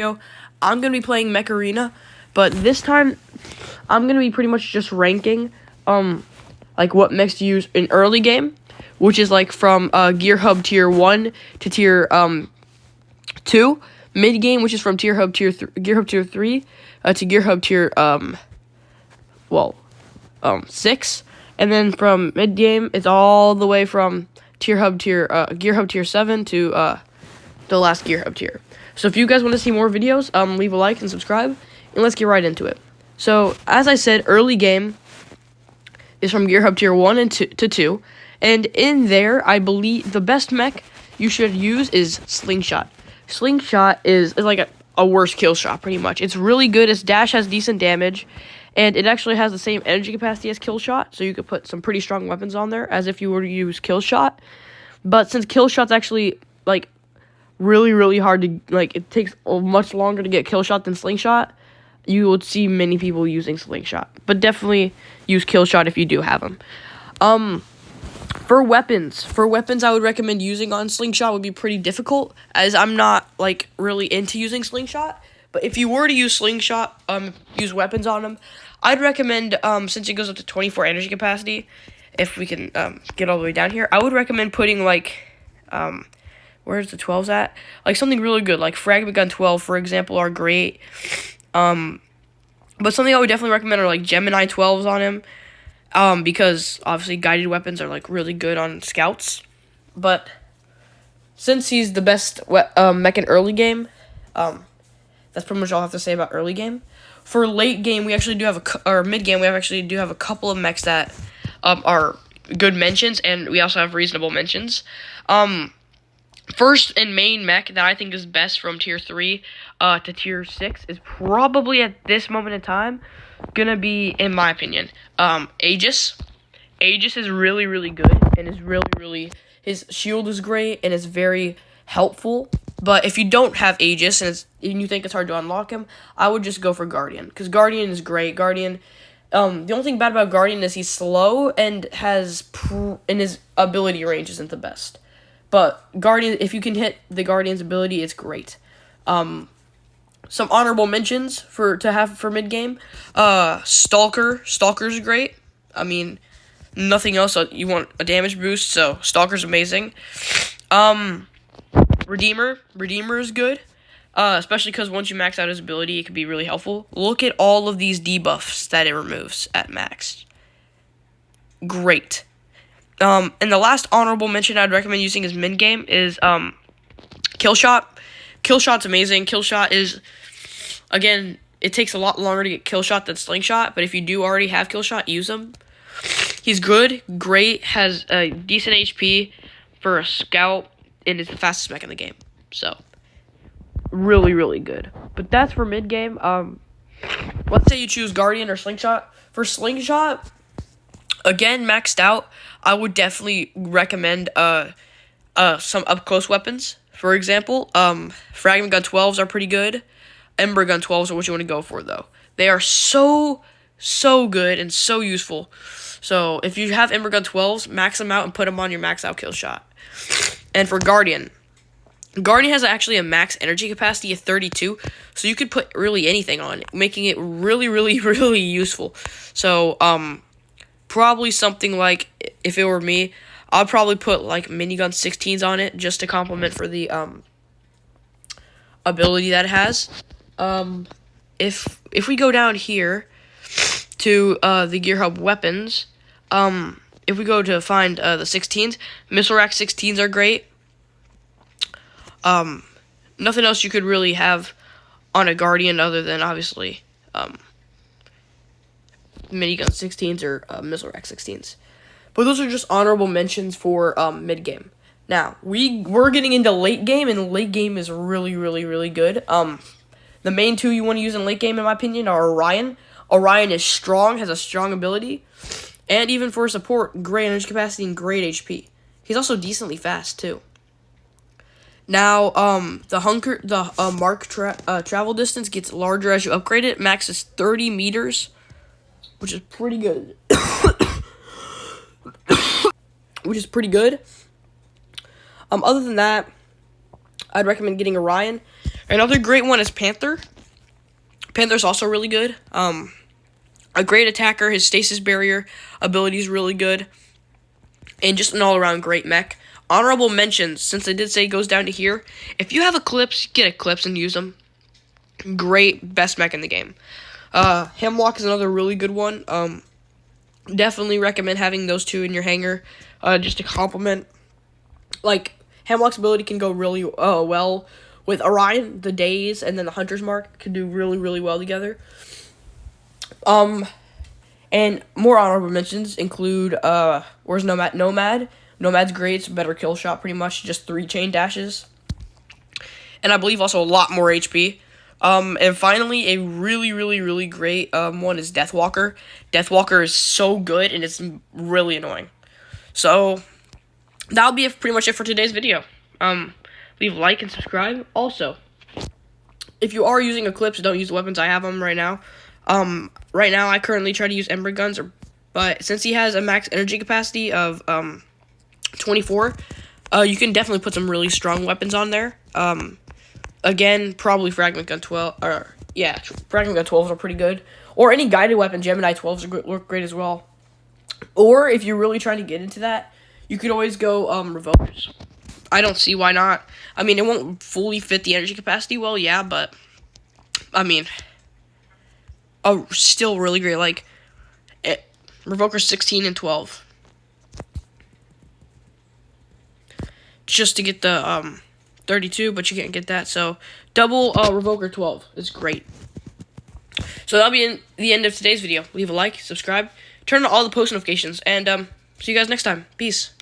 I'm going to be playing Mech Arena, but this time I'm going to be pretty much just ranking like what mechs to use in early game, which is like from Gear Hub Tier 1 to Tier 2, mid game, which is from Gear Hub Tier 3 to Gear Hub Tier 6, and then from mid game it's all the way from Gear Hub Tier 7 to the last Gear Hub tier. So if you guys want to see more videos, leave a like and subscribe, and let's get right into it. So as I said, early game is from Gear Hub Tier 1 and 2, and in there, I believe the best mech you should use is Slingshot. Slingshot is like a worse kill shot, pretty much. It's really good. Its dash has decent damage, and it actually has the same energy capacity as kill shot, so you could put some pretty strong weapons on there as if you were to use kill shot. But since kill shot's actually like really hard to, like, it takes much longer to get kill shot than Slingshot, you would see many people using Slingshot, but definitely use kill shot if you do have them. For weapons, I would recommend using on Slingshot would be pretty difficult, as I'm not like really into using Slingshot. But if you were to use Slingshot, use weapons on them, I'd recommend, since it goes up to 24 energy capacity, if we can get all the way down here, I would recommend putting like where's the 12s at? Like something really good, like Fragment Gun 12, for example, are great. But something I would definitely recommend are like Gemini 12s on him, because obviously guided weapons are like really good on scouts. But since he's the best mech in early game, that's pretty much all I have to say about early game. For late game, we actually do have or mid game, we actually do have a couple of mechs that are good mentions, and we also have reasonable mentions. First and main mech that I think is best from Tier 3 to Tier 6 is probably at this moment in time gonna be, in my opinion, Aegis. Aegis is really good, and is really his shield is great and is very helpful. But if you don't have Aegis and you think it's hard to unlock him, I would just go for Guardian, because Guardian is great. Guardian, the only thing bad about Guardian is he's slow and and his ability range isn't the best. But Guardian, if you can hit the Guardian's ability, it's great. Some honorable mentions to have for mid game. Stalker's great. I mean, nothing else. You want a damage boost, so Stalker's amazing. Redeemer is good. Especially because once you max out his ability, it can be really helpful. Look at all of these debuffs that it removes at max. Great. And the last honorable mention I'd recommend using as mid game is Killshot. Killshot's amazing. Killshot is, again, it takes a lot longer to get Killshot than Slingshot, but if you do already have Killshot, use him. He's good, great, has a decent HP for a scout, and is the fastest mech in the game. So, really good. But that's for mid game. Let's say you choose Guardian or Slingshot. For Slingshot, again, maxed out, I would definitely recommend some up-close weapons. For example, Fragment Gun 12s are pretty good. Ember Gun 12s are what you want to go for, though. They are so good and so useful. So if you have Ember Gun 12s, max them out and put them on your max out kill shot. And for Guardian has actually a max energy capacity of 32, so you could put really anything on it, making it really useful. So, probably something like, if it were me, I'd probably put like minigun 16s on it just to complement for the ability that it has. If we go down here to the Gear Hub weapons, if we go to find the 16s, Missile Rack 16s are great. Nothing else you could really have on a Guardian other than obviously minigun 16s or Missile Rack 16s. But those are just honorable mentions for mid game. Now we're getting into late game, and late game is really good. The main two you want to use in late game, in my opinion, are Orion. Orion is strong, has a strong ability, and even for support, great energy capacity and great HP. He's also decently fast too. Now, the mark travel distance gets larger as you upgrade it. Max is 30 meters, which is pretty good. Other than that, I'd recommend getting Orion. Another great one is Panther. Panther's also really good. A great attacker. His stasis barrier ability is really good. And just an all-around great mech. Honorable mentions, since I did say it goes down to here. If you have Eclipse, get Eclipse and use them. Great, best mech in the game. Hemlock is another really good one. Definitely recommend having those two in your hangar, just to complement. Like, Hemlock's ability can go really well with Orion, the Daze, and then the Hunter's Mark can do really, really well together. And more honorable mentions include, where's Nomad? Nomad's great. It's a better kill shot, pretty much. Just 3 chain dashes. And I believe also a lot more HP. And finally, a really, really, really great one is Deathwalker. Deathwalker is so good, and it's really annoying. So, that'll be pretty much it for today's video. Leave a like and subscribe. Also, if you are using Eclipse, don't use the weapons. I have them right now. Right now, I currently try to use Ember Guns, but since he has a max energy capacity of 24, you can definitely put some really strong weapons on there. Again, probably Fragment Gun 12, Fragment Gun 12s are pretty good. Or any guided weapon, Gemini 12s work great as well. Or, if you're really trying to get into that, you could always go, Revokers. I don't see why not. I mean, it won't fully fit the energy capacity well, yeah, but, I mean, still really great, like, Revoker 16 and 12. Just to get the, 32, but you can't get that, so double Revoker 12 is great. So that'll be the end of today's video. Leave a like, subscribe, turn on all the post notifications, and see you guys next time. Peace.